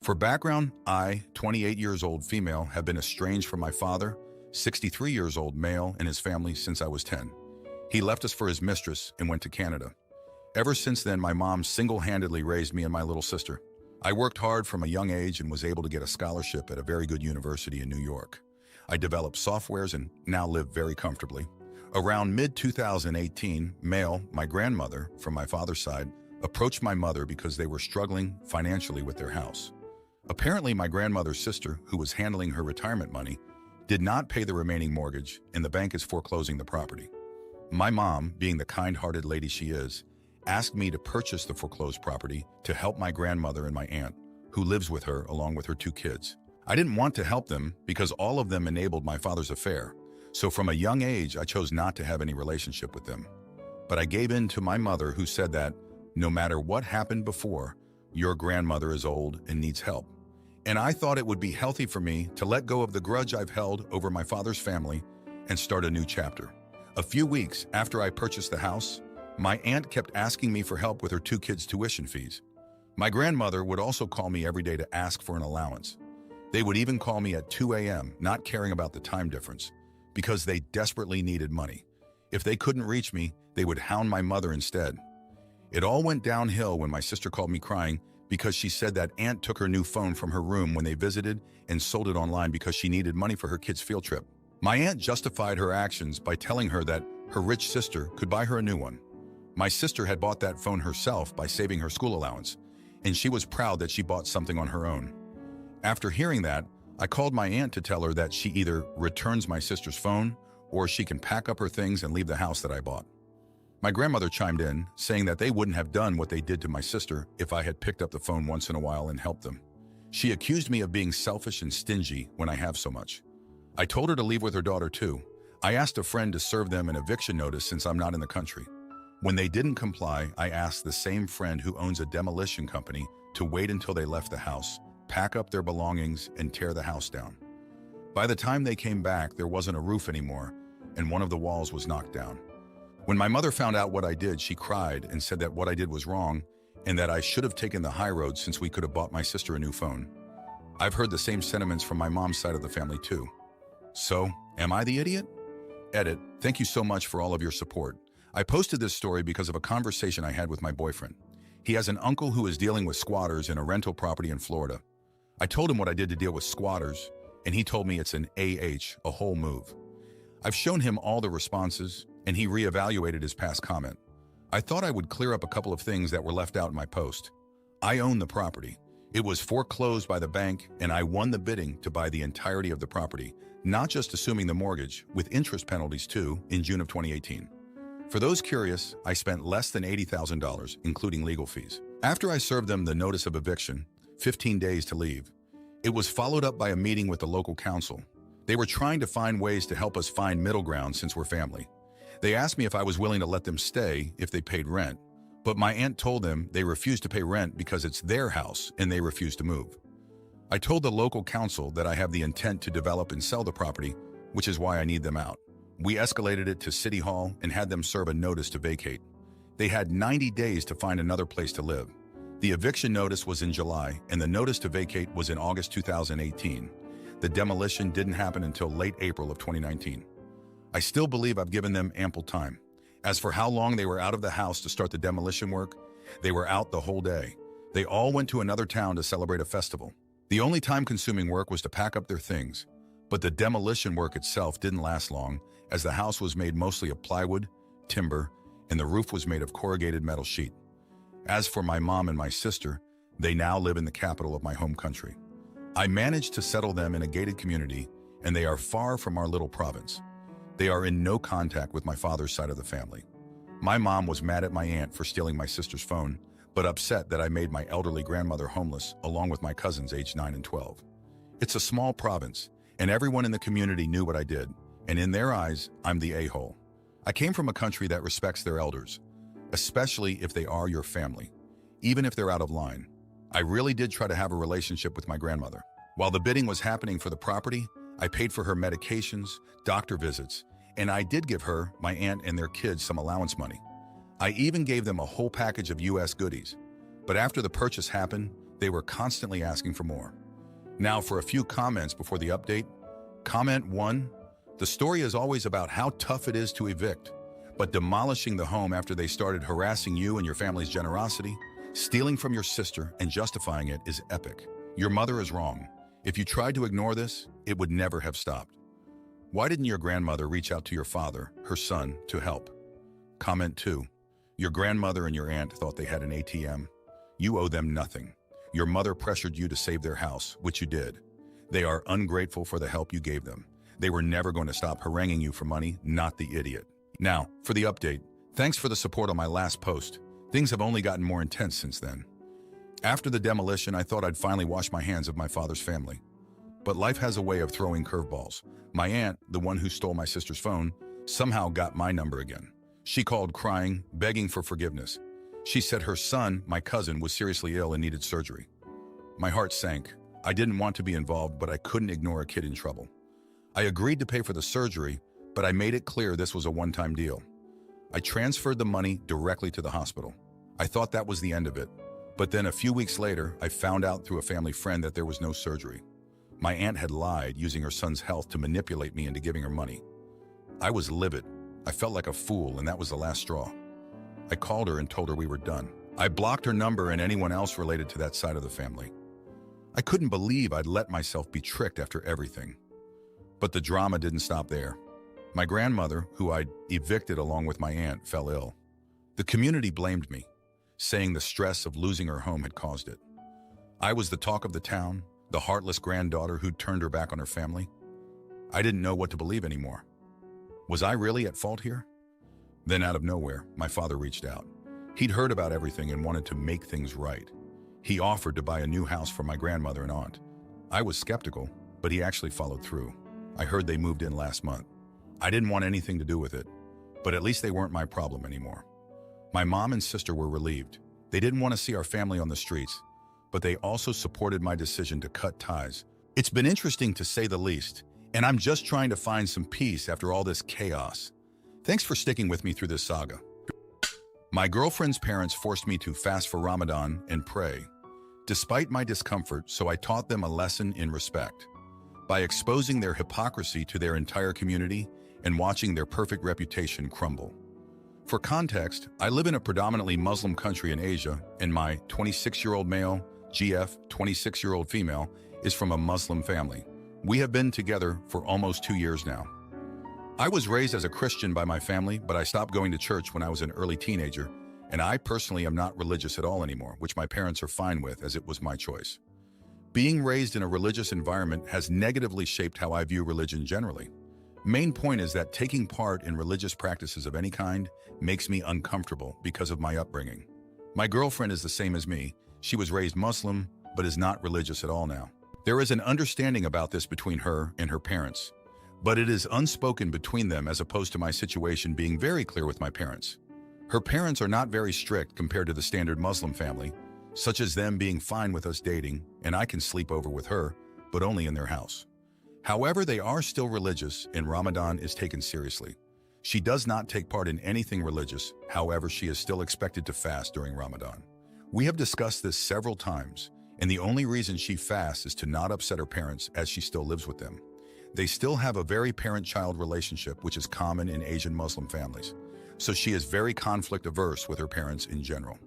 For background, I, 28 years old female, have been estranged from my father, 63 years old male, and his family since I was 10. He left us for his mistress and went to Canada. Ever since then, my mom single-handedly raised me and my little sister. I worked hard from a young age and was able to get a scholarship at a very good university in New York. I developed softwares and now live very comfortably. Around mid-2018, Male, my grandmother, from my father's side, approached my mother because they were struggling financially with their house. Apparently, my grandmother's sister, who was handling her retirement money, did not pay the remaining mortgage, and the bank is foreclosing the property. My mom, being the kind-hearted lady she is, asked me to purchase the foreclosed property to help my grandmother and my aunt, who lives with her along with her 2 kids. I didn't want to help them because all of them enabled my father's affair, so from a young age I chose not to have any relationship with them. But I gave in to my mother, who said that, no matter what happened before, your grandmother is old and needs help. And I thought it would be healthy for me to let go of the grudge I've held over my father's family and start a new chapter. A few weeks after I purchased the house, my aunt kept asking me for help with her 2 kids' tuition fees. My grandmother would also call me every day to ask for an allowance. They would even call me at 2 a.m., not caring about the time difference, because they desperately needed money. If they couldn't reach me, they would hound my mother instead. It all went downhill when my sister called me crying because she said that aunt took her new phone from her room when they visited and sold it online because she needed money for her kids' field trip. My aunt justified her actions by telling her that her rich sister could buy her a new one. My sister had bought that phone herself by saving her school allowance, and she was proud that she bought something on her own. After hearing that, I called my aunt to tell her that she either returns my sister's phone or she can pack up her things and leave the house that I bought. My grandmother chimed in, saying that they wouldn't have done what they did to my sister if I had picked up the phone once in a while and helped them. She accused me of being selfish and stingy when I have so much. I told her to leave with her daughter too. I asked a friend to serve them an eviction notice since I'm not in the country. When they didn't comply, I asked the same friend who owns a demolition company to wait until they left the house, pack up their belongings, and tear the house down. By the time they came back, there wasn't a roof anymore, and one of the walls was knocked down. When my mother found out what I did, she cried and said that what I did was wrong and that I should have taken the high road since we could have bought my sister a new phone. I've heard the same sentiments from my mom's side of the family too. So, am I the idiot? Edit, thank you so much for all of your support. I posted this story because of a conversation I had with my boyfriend. He has an uncle who is dealing with squatters in a rental property in Florida. I told him what I did to deal with squatters, and he told me it's an a whole move. I've shown him all the responses, and he reevaluated his past comment. I thought I would clear up a couple of things that were left out in my post. I own the property. It was foreclosed by the bank, and I won the bidding to buy the entirety of the property, not just assuming the mortgage, with interest penalties too, in June of 2018. For those curious, I spent less than $80,000, including legal fees. After I served them the notice of eviction, 15 days to leave, it was followed up by a meeting with the local council. They were trying to find ways to help us find middle ground since we're family. They asked me if I was willing to let them stay if they paid rent, but my aunt told them they refused to pay rent because it's their house and they refused to move. I told the local council that I have the intent to develop and sell the property, which is why I need them out. We escalated it to City Hall and had them serve a notice to vacate. They had 90 days to find another place to live. The eviction notice was in July, and the notice to vacate was in August 2018. The demolition didn't happen until late April of 2019. I still believe I've given them ample time. As for how long they were out of the house to start the demolition work, they were out the whole day. They all went to another town to celebrate a festival. The only time-consuming work was to pack up their things, but the demolition work itself didn't last long, as the house was made mostly of plywood, timber, and the roof was made of corrugated metal sheet. As for my mom and my sister, they now live in the capital of my home country. I managed to settle them in a gated community, and they are far from our little province. They are in no contact with my father's side of the family. My mom was mad at my aunt for stealing my sister's phone, but upset that I made my elderly grandmother homeless along with my cousins aged 9 and 12. It's a small province, and everyone in the community knew what I did, and in their eyes, I'm the a-hole. I came from a country that respects their elders, especially if they are your family, even if they're out of line. I really did try to have a relationship with my grandmother. While the bidding was happening for the property, I paid for her medications, doctor visits, and I did give her, my aunt, and their kids some allowance money. I even gave them a whole package of US goodies. But after the purchase happened, they were constantly asking for more. Now for a few comments before the update. Comment 1. The story is always about how tough it is to evict, but demolishing the home after they started harassing you and your family's generosity, stealing from your sister, and justifying it is epic. Your mother is wrong. If you tried to ignore this, it would never have stopped. Why didn't your grandmother reach out to your father, her son, to help? Comment 2. Your grandmother and your aunt thought they had an ATM. You owe them nothing. Your mother pressured you to save their house, which you did. They are ungrateful for the help you gave them. They were never going to stop haranguing you for money, not the idiot. Now, for the update. Thanks for the support on my last post. Things have only gotten more intense since then. After the demolition, I thought I'd finally wash my hands of my father's family. But life has a way of throwing curveballs. My aunt, the one who stole my sister's phone, somehow got my number again. She called crying, begging for forgiveness. She said her son, my cousin, was seriously ill and needed surgery. My heart sank. I didn't want to be involved, but I couldn't ignore a kid in trouble. I agreed to pay for the surgery, but I made it clear this was a one-time deal. I transferred the money directly to the hospital. I thought that was the end of it. But then a few weeks later, I found out through a family friend that there was no surgery. My aunt had lied, using her son's health to manipulate me into giving her money. I was livid. I felt like a fool, and that was the last straw. I called her and told her we were done. I blocked her number and anyone else related to that side of the family. I couldn't believe I'd let myself be tricked after everything. But the drama didn't stop there. My grandmother, who I'd evicted along with my aunt, fell ill. The community blamed me, saying the stress of losing her home had caused it. I was the talk of the town, the heartless granddaughter who'd turned her back on her family. I didn't know what to believe anymore. Was I really at fault here? Then out of nowhere, my father reached out. He'd heard about everything and wanted to make things right. He offered to buy a new house for my grandmother and aunt. I was skeptical, but he actually followed through. I heard they moved in last month. I didn't want anything to do with it, but at least they weren't my problem anymore. My mom and sister were relieved. They didn't want to see our family on the streets, but they also supported my decision to cut ties. It's been interesting to say the least, and I'm just trying to find some peace after all this chaos. Thanks for sticking with me through this saga. My girlfriend's parents forced me to fast for Ramadan and pray, despite my discomfort, so I taught them a lesson in respect. By exposing their hypocrisy to their entire community and watching their perfect reputation crumble. For context, I live in a predominantly Muslim country in Asia, and my 26-year-old male, GF, 26-year-old female, is from a Muslim family. We have been together for almost 2 years now. I was raised as a Christian by my family, but I stopped going to church when I was an early teenager, and I personally am not religious at all anymore, which my parents are fine with, as it was my choice. Being raised in a religious environment has negatively shaped how I view religion generally. Main point is that taking part in religious practices of any kind makes me uncomfortable because of my upbringing. My girlfriend is the same as me. She was raised Muslim, but is not religious at all now. There is an understanding about this between her and her parents, but it is unspoken between them as opposed to my situation being very clear with my parents. Her parents are not very strict compared to the standard Muslim family, such as them being fine with us dating, and I can sleep over with her, but only in their house. However, they are still religious, and Ramadan is taken seriously. She does not take part in anything religious, however, she is still expected to fast during Ramadan. We have discussed this several times, and the only reason she fasts is to not upset her parents as she still lives with them. They still have a very parent-child relationship, which is common in Asian Muslim families, so she is very conflict-averse with her parents in general.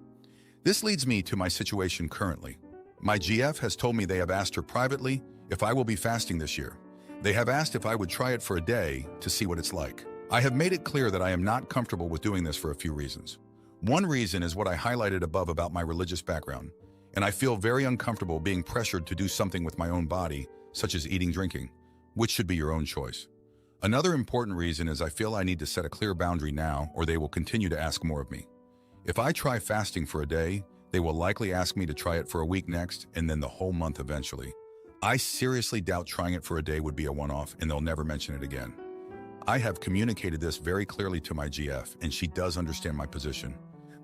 This leads me to my situation currently. My GF has told me they have asked her privately if I will be fasting this year. They have asked if I would try it for a day to see what it's like. I have made it clear that I am not comfortable with doing this for a few reasons. One reason is what I highlighted above about my religious background, and I feel very uncomfortable being pressured to do something with my own body, such as eating, drinking, which should be your own choice. Another important reason is I feel I need to set a clear boundary now, or they will continue to ask more of me. If I try fasting for a day, they will likely ask me to try it for a week next, and then the whole month eventually. I seriously doubt trying it for a day would be a one-off, and they'll never mention it again. I have communicated this very clearly to my GF, and she does understand my position,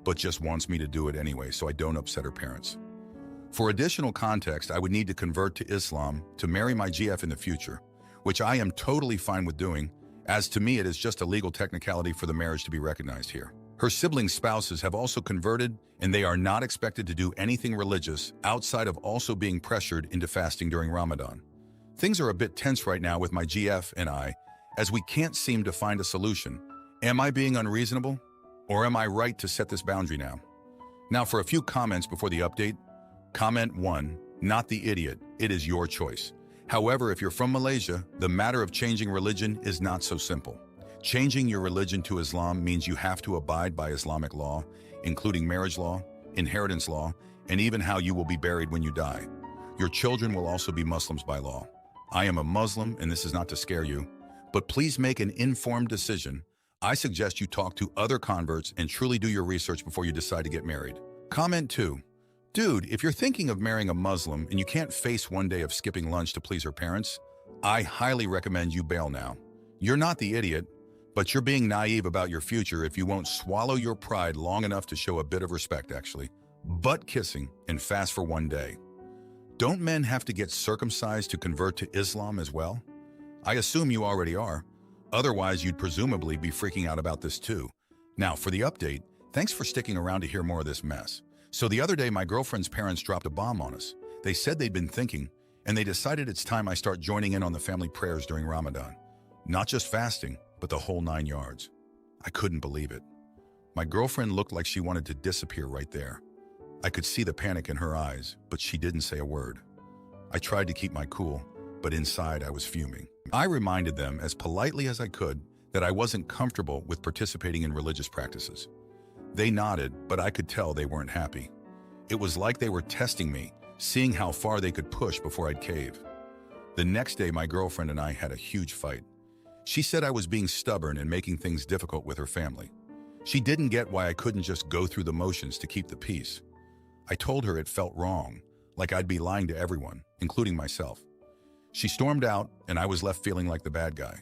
but just wants me to do it anyway so I don't upset her parents. For additional context, I would need to convert to Islam to marry my GF in the future, which I am totally fine with doing, as to me it is just a legal technicality for the marriage to be recognized here. Her sibling spouses have also converted, and they are not expected to do anything religious outside of also being pressured into fasting during Ramadan. Things are a bit tense right now with my GF and I, as we can't seem to find a solution. Am I being unreasonable? Or am I right to set this boundary now? Now for a few comments before the update. Comment 1, not the idiot, it is your choice. However, if you're from Malaysia, the matter of changing religion is not so simple. Changing your religion to Islam means you have to abide by Islamic law, including marriage law, inheritance law, and even how you will be buried when you die. Your children will also be Muslims by law. I am a Muslim, and this is not to scare you, but please make an informed decision. I suggest you talk to other converts and truly do your research before you decide to get married. Comment 2. Dude, if you're thinking of marrying a Muslim and you can't face one day of skipping lunch to please her parents, I highly recommend you bail now. You're not the idiot, but you're being naive about your future if you won't swallow your pride long enough to show a bit of respect, actually. Butt kissing and fast for one day. Don't men have to get circumcised to convert to Islam as well? I assume you already are. Otherwise, you'd presumably be freaking out about this too. Now, for the update, thanks for sticking around to hear more of this mess. So the other day, my girlfriend's parents dropped a bomb on us. They said they'd been thinking, and they decided it's time I start joining in on the family prayers during Ramadan. Not just fasting, but the whole 9 yards. I couldn't believe it. My girlfriend looked like she wanted to disappear right there. I could see the panic in her eyes, but she didn't say a word. I tried to keep my cool, but inside I was fuming. I reminded them as politely as I could that I wasn't comfortable with participating in religious practices. They nodded, but I could tell they weren't happy. It was like they were testing me, seeing how far they could push before I'd cave. The next day, my girlfriend and I had a huge fight. She said I was being stubborn and making things difficult with her family. She didn't get why I couldn't just go through the motions to keep the peace. I told her it felt wrong, like I'd be lying to everyone, including myself. She stormed out, and I was left feeling like the bad guy.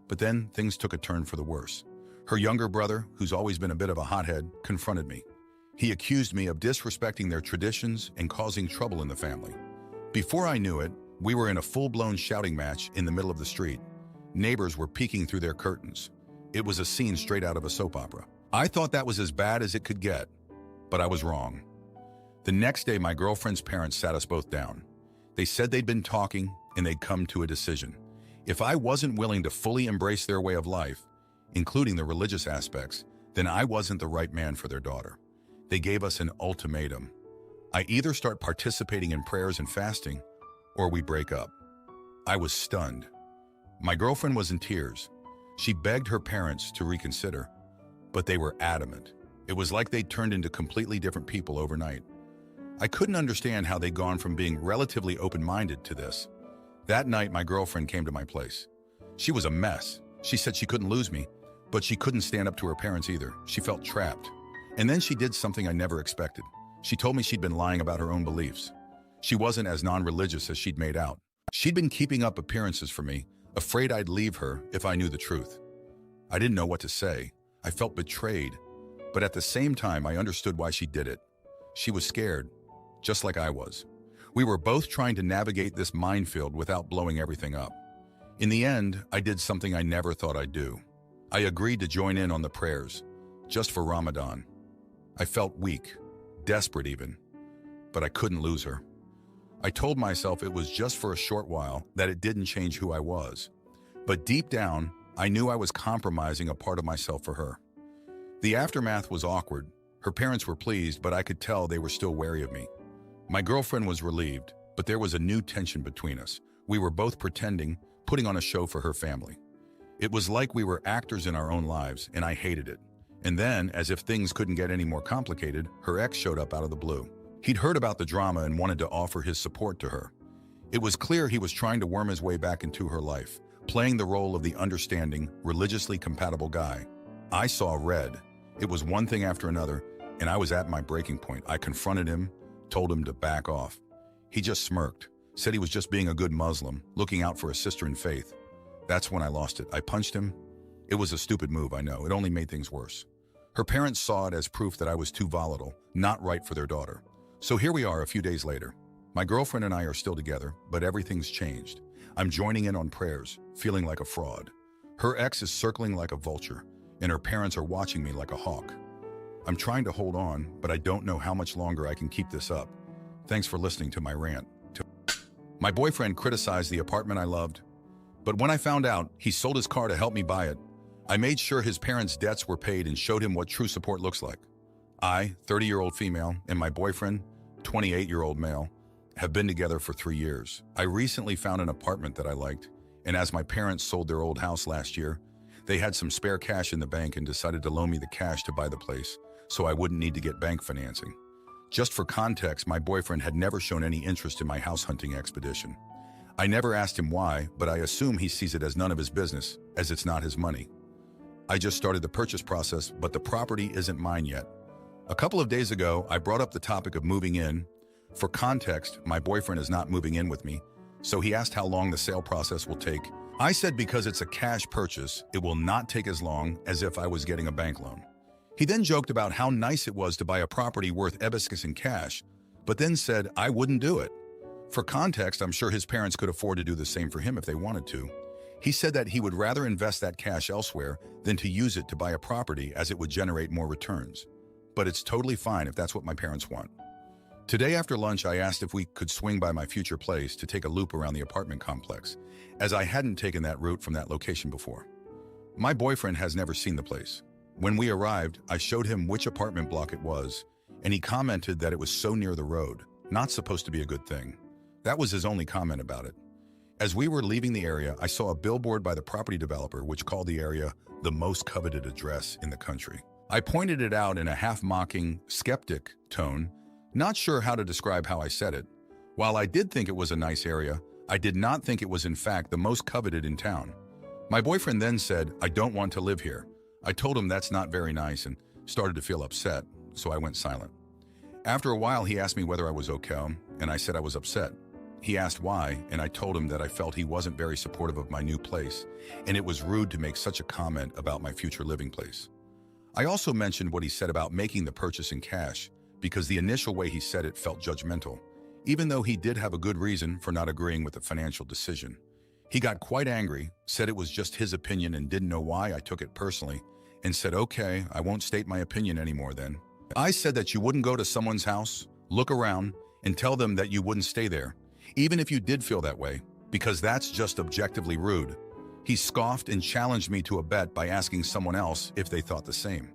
But then things took a turn for the worse. Her younger brother, who's always been a bit of a hothead, confronted me. He accused me of disrespecting their traditions and causing trouble in the family. Before I knew it, we were in a full-blown shouting match in the middle of the street. Neighbors were peeking through their curtains. It was a scene straight out of a soap opera. I thought that was as bad as it could get, but I was wrong. The next day, my girlfriend's parents sat us both down. They said they'd been talking and they'd come to a decision. If I wasn't willing to fully embrace their way of life, including the religious aspects, then I wasn't the right man for their daughter. They gave us an ultimatum. I either start participating in prayers and fasting, or we break up. I was stunned. My girlfriend was in tears. She begged her parents to reconsider, but they were adamant. It was like they'd turned into completely different people overnight. I couldn't understand how they'd gone from being relatively open-minded to this. That night, my girlfriend came to my place. She was a mess. She said she couldn't lose me, but she couldn't stand up to her parents either. She felt trapped. And then she did something I never expected. She told me she'd been lying about her own beliefs. She wasn't as non-religious as she'd made out. She'd been keeping up appearances for me, afraid I'd leave her if I knew the truth. I didn't know what to say. I felt betrayed, but at the same time, I understood why she did it. She was scared, just like I was. We were both trying to navigate this minefield without blowing everything up. In the end, I did something I never thought I'd do. I agreed to join in on the prayers, just for Ramadan. I felt weak, desperate even, but I couldn't lose her. I told myself it was just for a short while, that it didn't change who I was. But deep down, I knew I was compromising a part of myself for her. The aftermath was awkward. Her parents were pleased, but I could tell they were still wary of me. My girlfriend was relieved, but there was a new tension between us. We were both pretending, putting on a show for her family. It was like we were actors in our own lives, and I hated it. And then, as if things couldn't get any more complicated, her ex showed up out of the blue. He'd heard about the drama and wanted to offer his support to her. It was clear he was trying to worm his way back into her life, playing the role of the understanding, religiously compatible guy. I saw red. It was one thing after another, and I was at my breaking point. I confronted him, told him to back off. He just smirked, said he was just being a good Muslim, looking out for a sister in faith. That's when I lost it. I punched him. It was a stupid move, I know. It only made things worse. Her parents saw it as proof that I was too volatile, not right for their daughter. So here we are a few days later. My girlfriend and I are still together, but everything's changed. I'm joining in on prayers, feeling like a fraud. Her ex is circling like a vulture, and her parents are watching me like a hawk. I'm trying to hold on, but I don't know how much longer I can keep this up. Thanks for listening to my rant. My boyfriend criticized the apartment I loved, but when I found out he sold his car to help me buy it, I made sure his parents' debts were paid and showed him what true support looks like. I, 30-year-old female, and my boyfriend, 28-year-old male, have been together for 3 years. I recently found an apartment that I liked, and as my parents sold their old house last year, they had some spare cash in the bank and decided to loan me the cash to buy the place, so I wouldn't need to get bank financing. Just for context, my boyfriend had never shown any interest in my house hunting expedition. I never asked him why, but I assume he sees it as none of his business, as it's not his money. I just started the purchase process, but the property isn't mine yet. A couple of days ago, I brought up the topic of moving in. For context, my boyfriend is not moving in with me, so he asked how long the sale process will take. I said because it's a cash purchase, it will not take as long as if I was getting a bank loan. He then joked about how nice it was to buy a property worth EVICT in cash, but then said I wouldn't do it. For context, I'm sure his parents could afford to do the same for him if they wanted to. He said that he would rather invest that cash elsewhere than to use it to buy a property as it would generate more returns. But it's totally fine if that's what my parents want. Today after lunch, I asked if we could swing by my future place to take a loop around the apartment complex, as I hadn't taken that route from that location before. My boyfriend has never seen the place. When we arrived, I showed him which apartment block it was, and he commented that it was so near the road, not supposed to be a good thing. That was his only comment about it. As we were leaving the area, I saw a billboard by the property developer which called the area the most coveted address in the country. I pointed it out in a half-mocking, skeptic tone, not sure how to describe how I said it. While I did think it was a nice area, I did not think it was in fact the most coveted in town. My boyfriend then said, I don't want to live here. I told him that's not very nice and started to feel upset, so I went silent. After a while, he asked me whether I was okay, and I said I was upset. He asked why, and I told him that I felt he wasn't very supportive of my new place, and it was rude to make such a comment about my future living place. I also mentioned what he said about making the purchase in cash, because the initial way he said it felt judgmental, even though he did have a good reason for not agreeing with the financial decision. He got quite angry, said it was just his opinion and didn't know why I took it personally, and said, okay, I won't state my opinion anymore then. I said that you wouldn't go to someone's house, look around, and tell them that you wouldn't stay there, even if you did feel that way, because that's just objectively rude. He scoffed and challenged me to a bet by asking someone else if they thought the same.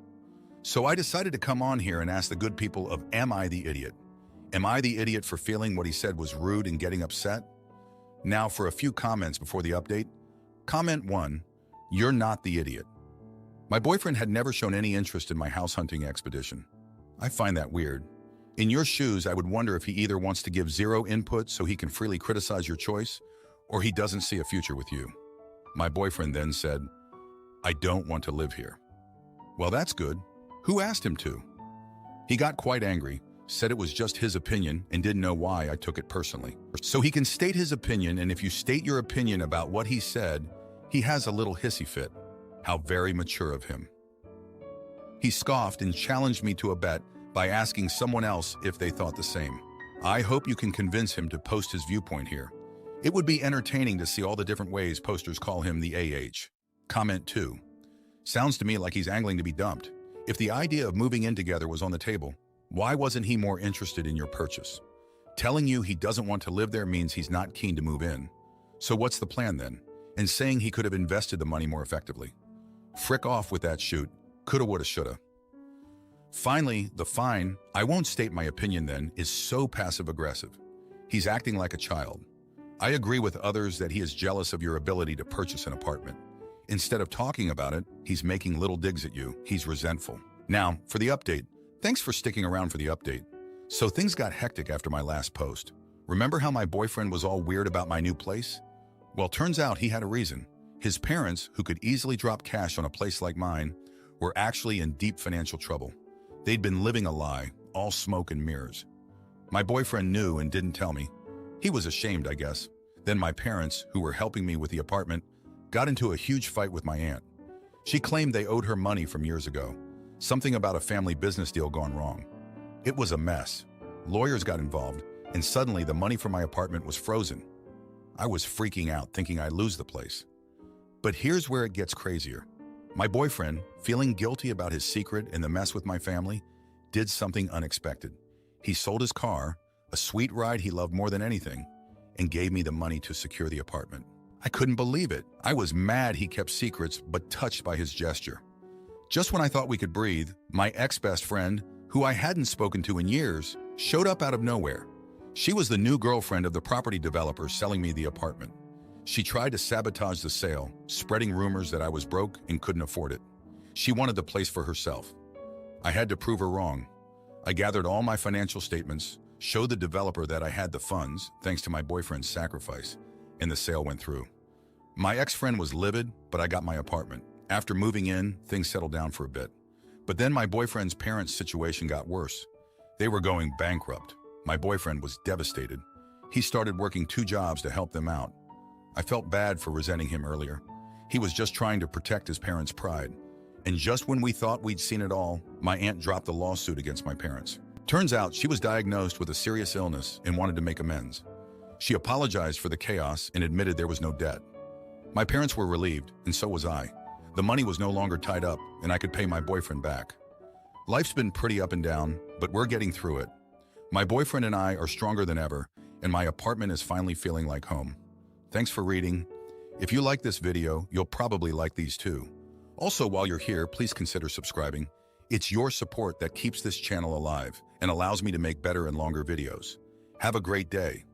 So I decided to come on here and ask the good people of, am I the idiot? Am I the idiot for feeling what he said was rude and getting upset? Now for a few comments before the update. Comment 1, you're not the idiot. My boyfriend had never shown any interest in my house hunting expedition. I find that weird. In your shoes, I would wonder if he either wants to give zero input so he can freely criticize your choice, or he doesn't see a future with you. My boyfriend then said, I don't want to live here. Well, that's good. Who asked him to? He got quite angry, said it was just his opinion and didn't know why I took it personally. So he can state his opinion, and if you state your opinion about what he said, he has a little hissy fit. How very mature of him. He scoffed and challenged me to a bet by asking someone else if they thought the same. I hope you can convince him to post his viewpoint here. It would be entertaining to see all the different ways posters call him the AH. Comment 2. Sounds to me like he's angling to be dumped. If the idea of moving in together was on the table, why wasn't he more interested in your purchase? Telling you he doesn't want to live there means he's not keen to move in. So what's the plan then? And saying he could have invested the money more effectively. Frick off with that shoot. Coulda, woulda, shoulda. Finally, the fine, I won't state my opinion then, is so passive-aggressive. He's acting like a child. I agree with others that he is jealous of your ability to purchase an apartment. Instead of talking about it, he's making little digs at you. He's resentful. Now, for the update. Thanks for sticking around for the update. So things got hectic after my last post. Remember how my boyfriend was all weird about my new place? Well, turns out he had a reason. His parents, who could easily drop cash on a place like mine, were actually in deep financial trouble. They'd been living a lie, all smoke and mirrors. My boyfriend knew and didn't tell me. He was ashamed, I guess. Then my parents, who were helping me with the apartment, got into a huge fight with my aunt. She claimed they owed her money from years ago, something about a family business deal gone wrong. It was a mess. Lawyers got involved, and suddenly the money for my apartment was frozen. I was freaking out, thinking I'd lose the place. But here's where it gets crazier. My boyfriend, feeling guilty about his secret and the mess with my family, did something unexpected. He sold his car, a sweet ride he loved more than anything, and gave me the money to secure the apartment. I couldn't believe it. I was mad he kept secrets, but touched by his gesture. Just when I thought we could breathe, my ex-best friend, who I hadn't spoken to in years, showed up out of nowhere. She was the new girlfriend of the property developer selling me the apartment. She tried to sabotage the sale, spreading rumors that I was broke and couldn't afford it. She wanted the place for herself. I had to prove her wrong. I gathered all my financial statements, showed the developer that I had the funds, thanks to my boyfriend's sacrifice, and the sale went through. My ex-friend was livid, but I got my apartment. After moving in, things settled down for a bit. But then my boyfriend's parents' situation got worse. They were going bankrupt. My boyfriend was devastated. He started working 2 jobs to help them out. I felt bad for resenting him earlier. He was just trying to protect his parents' pride. And just when we thought we'd seen it all, my aunt dropped a lawsuit against my parents. Turns out she was diagnosed with a serious illness and wanted to make amends. She apologized for the chaos and admitted there was no debt. My parents were relieved, and so was I. The money was no longer tied up, and I could pay my boyfriend back. Life's been pretty up and down, but we're getting through it. My boyfriend and I are stronger than ever, and my apartment is finally feeling like home. Thanks for reading. If you like this video, you'll probably like these too. Also, while you're here, please consider subscribing. It's your support that keeps this channel alive and allows me to make better and longer videos. Have a great day.